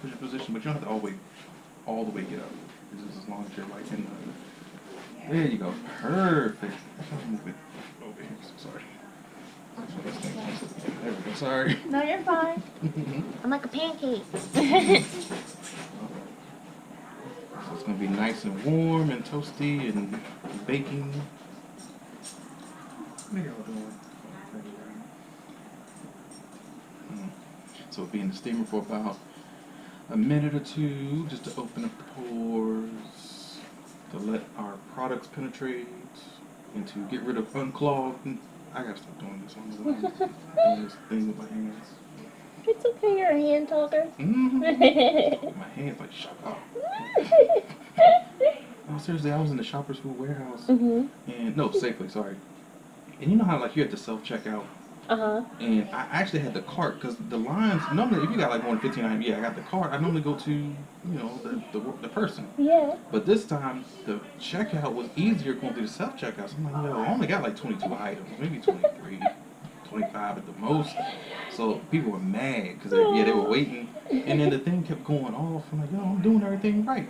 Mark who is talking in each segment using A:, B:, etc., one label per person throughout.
A: push position, but you don't have to always all the way get up. It's just as long as you're like in the. There you go. Perfect. I'll move it over here. So sorry. There we go. Sorry.
B: No, you're fine. I'm like a pancake.
A: So it's gonna be nice and warm and toasty and baking. What are y'all doing? So it'll be in the steamer for about a minute or two, just to open up the pores, to let our products penetrate, and to get rid of unclogged. I gotta stop doing this. I'm doing this thing with my hands.
B: It's okay, you're a hand talker.
A: My hands like shut up. Oh, seriously, I was in the Shoppers Food Warehouse, and no, Safeway, sorry. And you know how like you have to self-checkout. And I actually had the cart because the lines normally, if you got like more than 15 items, yeah, I got the cart. I normally go to, you know, the person.
B: Yeah.
A: But this time the checkout was easier going through the self checkout. So I'm like, yo, I only got like 22 items, maybe 23, 25 at the most. So people were mad because they were waiting, and then the thing kept going off. I'm like, yo, I'm doing everything right.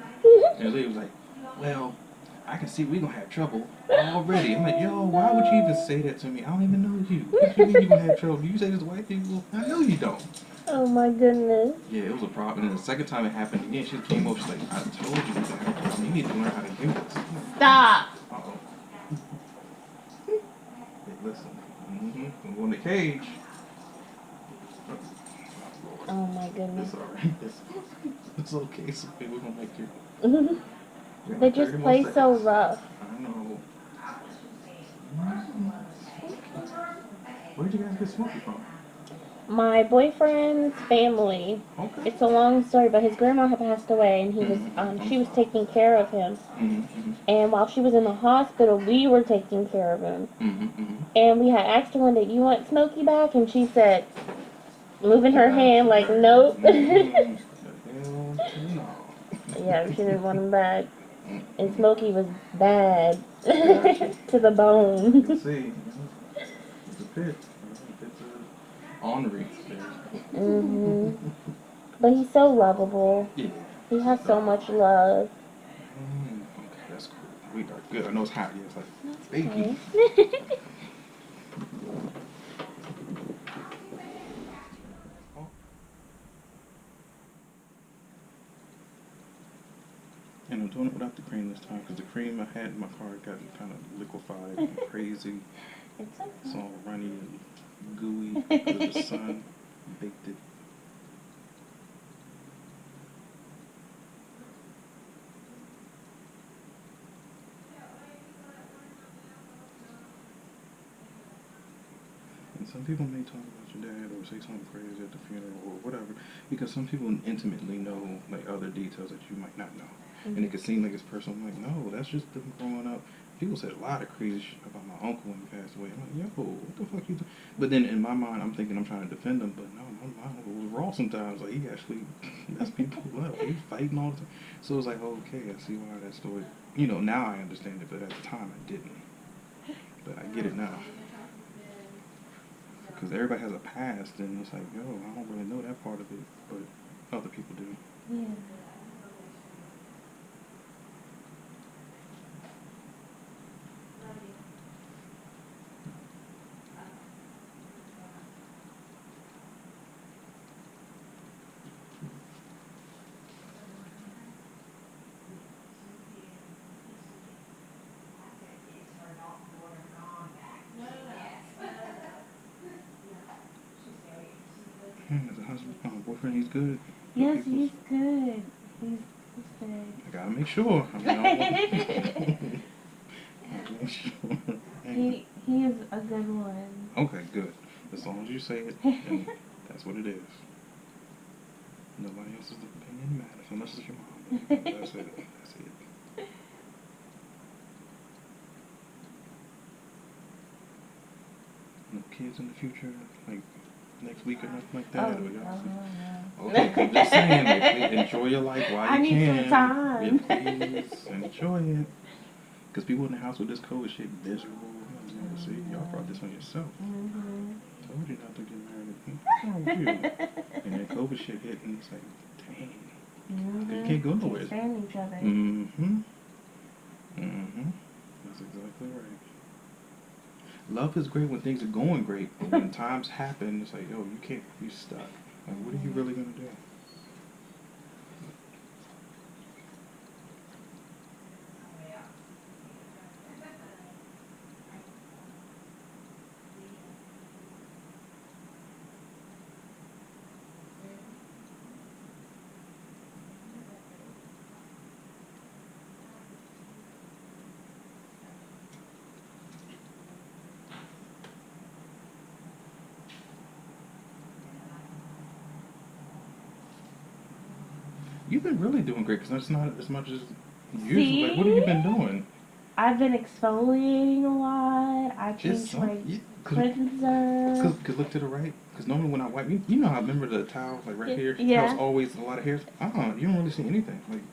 A: And they was like, well, I can see we're going to have trouble already. I'm like, yo, why would you even say that to me? I don't even know you. What you mean you're going to have trouble? You say this to white people? I know you don't.
B: Oh my goodness.
A: Yeah, it was a problem. And then the second time it happened again, she came over, she's like, I told you to have a problem. You need to learn how to do this.
B: Stop.
A: Uh-oh. Hey, listen. I'm going to cage.
B: Oh my goodness.
A: It's alright. It's okay. It's okay. We're going to make you.
B: They just play so rough.
A: I know. Where'd you guys get Smokey from?
B: My boyfriend's family.
A: Okay.
B: It's a long story, but his grandma had passed away, and she was taking care of him. And while she was in the hospital, we were taking care of him. And we had asked her one day, "You want Smokey back?" And she said, moving her hand like, "Nope." Yeah, she didn't want him back. And Smokey was bad to the bone.
A: You can see, it's a pit. It's an ornery.
B: But he's so lovable.
A: Yeah.
B: He has so much love.
A: Okay, that's cool. We are good. I know it's hot. Yeah, it's like baking. And I'm doing it without the cream this time because the cream I had in my car got kind of liquefied and crazy.
B: It's okay.
A: It's all runny and gooey because the sun baked it. And some people may talk about your dad or say something crazy at the funeral or whatever because some people intimately know like other details that you might not know. And it could seem like it's personal. I'm like, no, that's just them growing up. People said a lot of crazy shit about my uncle when he passed away. I'm like, yo, what the fuck you doing? But then in my mind, I'm thinking I'm trying to defend him. But no, my uncle was raw sometimes. Like, he actually messed people up. He was fighting all the time. So it was like, okay, I see why that story, you know, now I understand it. But at the time, I didn't. But I get it now. Because everybody has a past. And it's like, yo, I don't really know that part of it. But other people do.
B: Yeah.
A: As a husband, boyfriend, he's good.
B: Yes, he's good. He's good.
A: I gotta make sure. I mean, make sure.
B: He is a good one.
A: Okay, good. As long as you say it, then that's what it is. Nobody else's opinion matters unless it's your mom. That's it. That's it. No kids in the future, like next week or nothing like that.
B: No.
A: Okay, I'm just saying, like, please enjoy your life while you can.
B: I need some time.
A: Yeah, please enjoy it. Because people in the house with this COVID shit miserable. See, y'all brought this on yourself. Told you not to get married. What's wrong with you? And then COVID shit hit, and it's like, dang.
B: Mm-hmm.
A: You can't go nowhere.
B: Can't stand each other.
A: Mm-hmm. Mm-hmm. That's exactly right. Love is great when things are going great, but when times happen, it's like, yo, you can't be stuck. Like, what are you really gonna do? You've been really doing great because that's not as much as usual.
B: See?
A: Like, what have you been doing?
B: I've been exfoliating a lot. I changed my cleanser.
A: Cause look to the right. Cause normally when I wipe, you know how I remember the towel like right here.
B: Yeah.
A: How it's always a lot of hairs. You don't really see anything. Like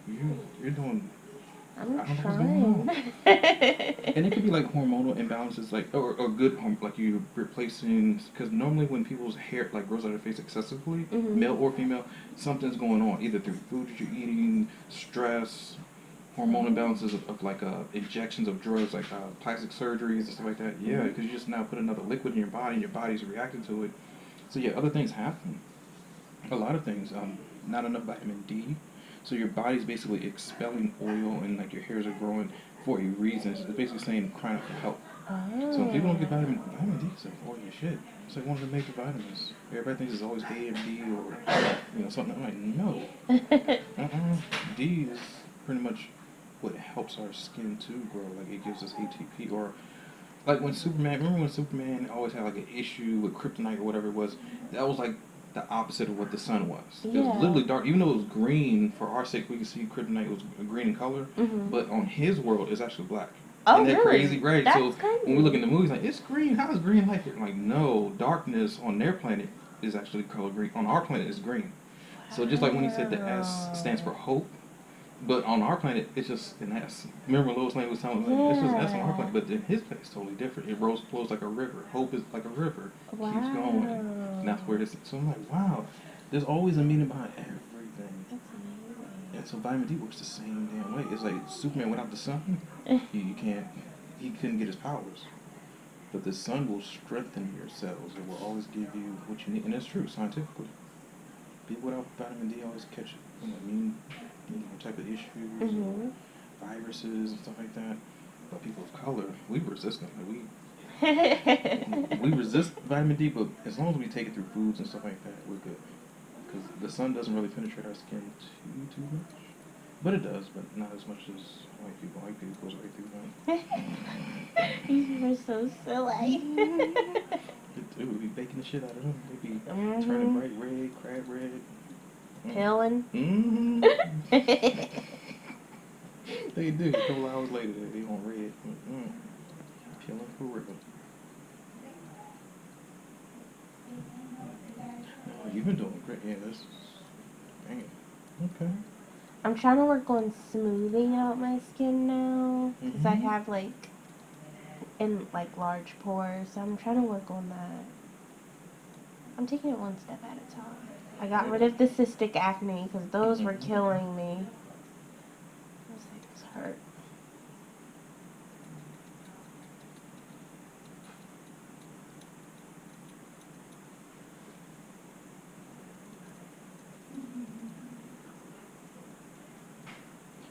A: you're doing.
B: I'm
A: I don't know
B: trying.
A: what's going on. And it could be like hormonal imbalances, like or good like you replacing. Because normally when people's hair like grows out of their face excessively, male or female, something's going on either through food that you're eating, stress, hormone imbalances of like injections of drugs like plastic surgeries and stuff like that. Yeah, because you just now put another liquid in your body and your body's reacting to it. So yeah, other things happen. A lot of things. Not enough vitamin D. So your body's basically expelling oil and like your hairs are growing for a reason. It's basically saying crying out for help. So when people don't get vitamin D is important as shit. It's like one of the major vitamins. Everybody thinks it's always A and D or something. I'm like, no. D is pretty much what helps our skin to grow. Like it gives us ATP or like when remember when Superman always had like an issue with kryptonite or whatever it was? That was like the opposite of what the sun was. It was literally dark. Even though it was green, for our sake, we could see kryptonite was green in color. But on his world, it's actually black.
B: Oh,
A: Isn't that
B: really?
A: crazy? Right.
B: That's
A: so
B: crazy.
A: when we look in the movies, like, it's green. How is green like it? Like, no. Darkness on their planet is actually color green. On our planet, it's green. So just like when he said the S stands for hope, but on our planet, it's just an S. Remember Lois Lane was telling me, it's just an S on our planet, but in his planet, it's totally different. It flows like a river. Hope is like a river.
B: Wow.
A: Keeps going. And that's where it is. So I'm like, wow. There's always a meaning behind everything.
B: That's amazing.
A: And so vitamin D works the same damn way. It's like Superman without the sun, he couldn't get his powers. But the sun will strengthen your cells. It will always give you what you need. And that's true, scientifically. People without vitamin D always catch type of issues, viruses and stuff like that. But people of color, we resist them. We resist vitamin D, but as long as we take it through foods and stuff like that, we're good. Because the sun doesn't really penetrate our skin too much. But it does, but not as much as white people. White people goes right through that.
B: You were so silly.
A: They do. We be baking the shit out of them. They be turning bright red, crab red.
B: Peeling.
A: They do. A couple hours later, they on red. Peeling for real. Oh, you've been doing great. Yeah, that's... Dang. Okay.
B: I'm trying to work on smoothing out my skin now. Because I have, like large pores. So I'm trying to work on that. I'm taking it one step at a time. I got rid of the cystic acne because those were killing me. Those things hurt.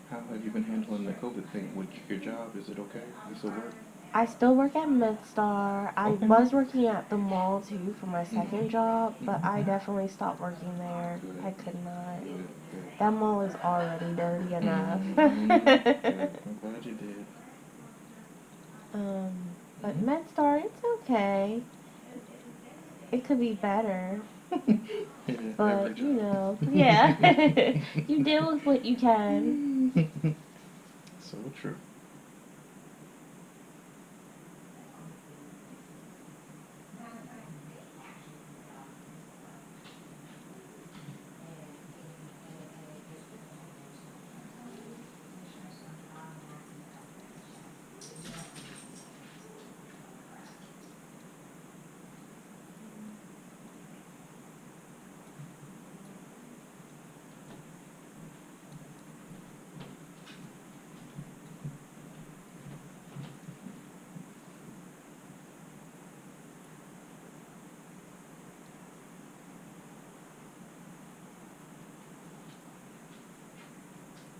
A: How have you been handling the COVID thing with your job? Is it okay? You still work?
B: I still work at MedStar. I was working at the mall too for my second job, but I definitely stopped working there.
A: Good.
B: I could not.
A: Good.
B: That mall is already dirty enough.
A: I'm glad you did.
B: But MedStar, it's okay. It could be better. But, yeah. You deal with what you can.
A: So true.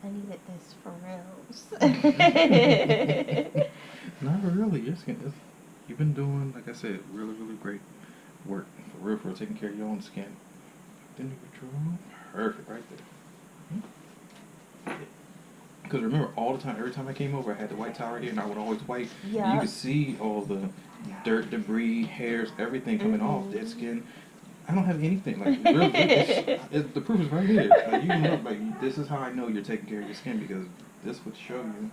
B: I needed this for reals.
A: Not really. Your skin is, you've been doing, like I said, really, really great work. For real, for taking care of your own skin. Then you control. Perfect right there. Because remember, all the time, every time I came over, I had the white towel right here, and I would always wipe.
B: Yeah.
A: And you could see all the dirt, debris, hairs, everything coming off, dead skin. I don't have anything. Like, really, the proof is right here. Like, you can look, like, this is how I know you're taking care of your skin, because this would show you.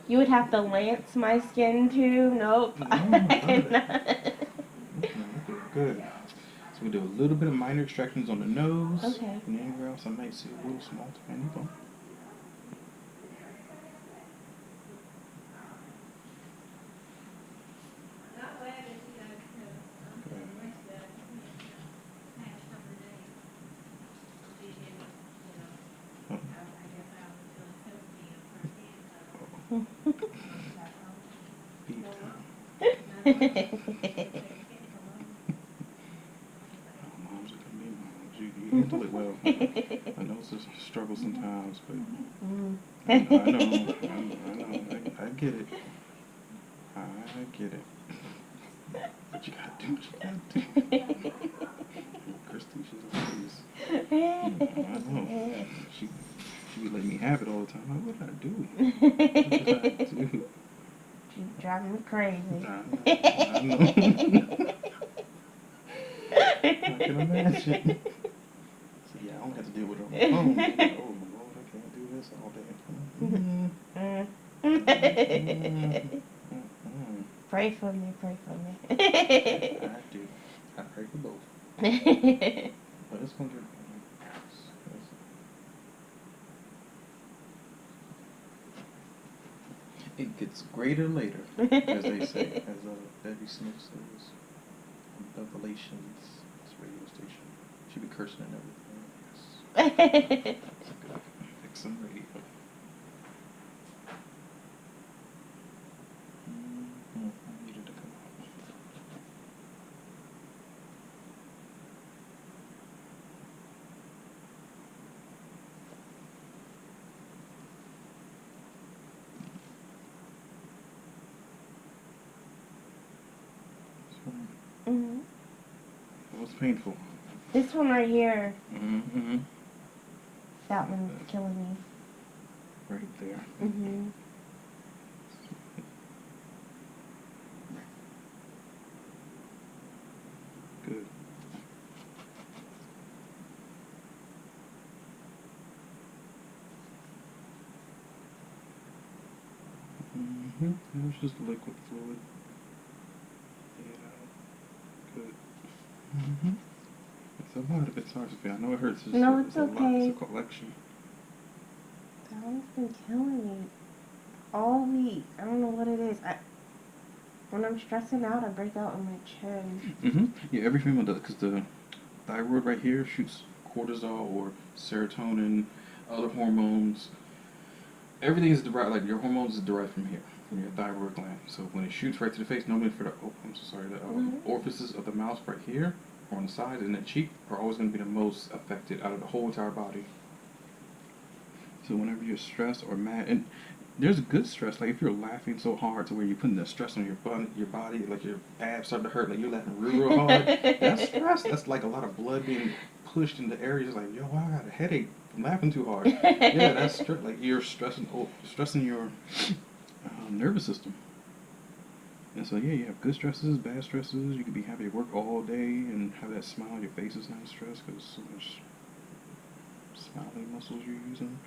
B: You would have to lance my skin too? Nope.
A: No,
B: I cannot.
A: Good. So we do a little bit of minor extractions on the nose.
B: Okay.
A: And anywhere else I might see a little small tiny bump. Moms are gonna be moms. You handle it well. I know it's a struggle sometimes, but I know. I get it. I get it. But you gotta do what you gotta do. Christy, she's always. I know. She be letting me have it all the time. Like, what did I do? What did I do?
B: She's driving me crazy.
A: I know. I can imagine. So yeah, I don't have to deal with her on the phone. Oh my Lord, I can't do this all day.
B: Pray for me, pray for me.
A: I do. I pray for both. But it's going to get it gets greater later, as they say, as Debbie Smith says. Revelations, this radio station. She be cursing and everything. Yes. XM radio. I needed to come out. It was painful.
B: This one right here.
A: Mm-hmm.
B: That one's killing me.
A: Right there.
B: Mm-hmm.
A: Good. Mm-hmm. It was just liquid fluid. Good. Mm-hmm. It's a lot of it's hard to feel. I know it hurts.
B: No, it's okay.
A: It's a collection.
B: That one's been killing me all week. I don't know what it is. When I'm stressing out, I break out in my chest.
A: Mm-hmm. Yeah, every female does, because the thyroid right here shoots cortisol or serotonin, other hormones. Everything is derived, like your hormones is derived from here, from your thyroid gland. So when it shoots right to the face, normally for the, the orifices of the mouth right here, or on the side, and the cheek are always going to be the most affected out of the whole entire body. So whenever you're stressed or mad, and there's good stress, like if you're laughing so hard to where you're putting the stress on your body, like your abs start to hurt, like you're laughing real hard, that's stress. That's like a lot of blood being pushed into areas like, yo, I got a headache from laughing too hard. Yeah, that's stress. Like you're stressing your nervous system. And so yeah, you have good stresses, bad stresses. You could be happy at work all day and have that smile on your face is not stressed because so much smiling muscles you're using.